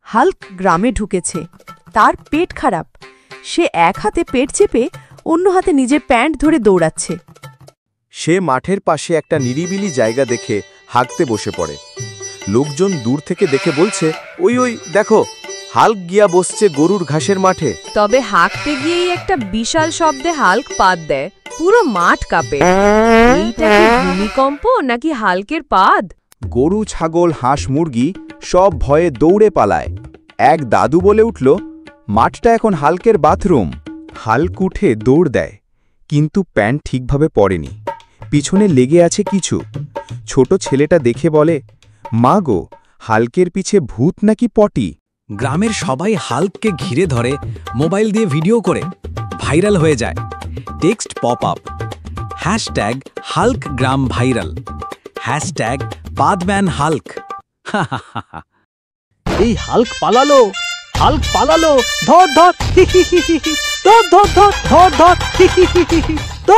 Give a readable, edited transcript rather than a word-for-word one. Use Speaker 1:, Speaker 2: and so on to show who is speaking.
Speaker 1: Hulk গ্রামে ঢুকেছে। তার পেট খারাপ। সে এক হাতে পেট চেপে অন্য হাতে নিজের প্যান্ট ধরে দৌড়াচ্ছে।
Speaker 2: সে মাঠের পাশে একটা নিরিবিলি জায়গা দেখে হাঁকতে বসে পড়ে। লোকজন দূর থেকে দেখে বলছে, ওই ওই দেখো, হাল্ক গিয়া বসছে গরুর ঘাসের মাঠে।
Speaker 3: তবে হাঁকতে গিয়েই একটা বিশাল শব্দে হাল্ক পাদ দেয়। পুরো মাঠ কাঁপে। এইটা কি ভূমিকম্প নাকি হাল্কের পাদ?
Speaker 2: গরু, ছাগল, হাঁস, মুরগি সব ভয়ে দৌড়ে পালায়। এক দাদু বলে উঠল, মাঠটা এখন হাল্কের বাথরুম। হাল্ক উঠে দৌড় দেয়, কিন্তু প্যান্ট ঠিকভাবে পরেনি। পিছনে লেগে আছে কিছু। ছোট ছেলেটা দেখে বলে, মা গো, হাল্কের পিছে ভূত নাকি পটি?
Speaker 4: গ্রামের সবাই হাল্ককে ঘিরে ধরে, মোবাইল দিয়ে ভিডিও করে। ভাইরাল হয়ে যায়। Text pop up, hashtag hulk গ্রাম ভাইরাল, হ্যাশট্যাগ পাদম্যান হাল্ক।
Speaker 5: এই হাল্ক পালালো, হাল্ক পালালো, ধর ধর, ধর ধর ধর ধর ধর, ধর।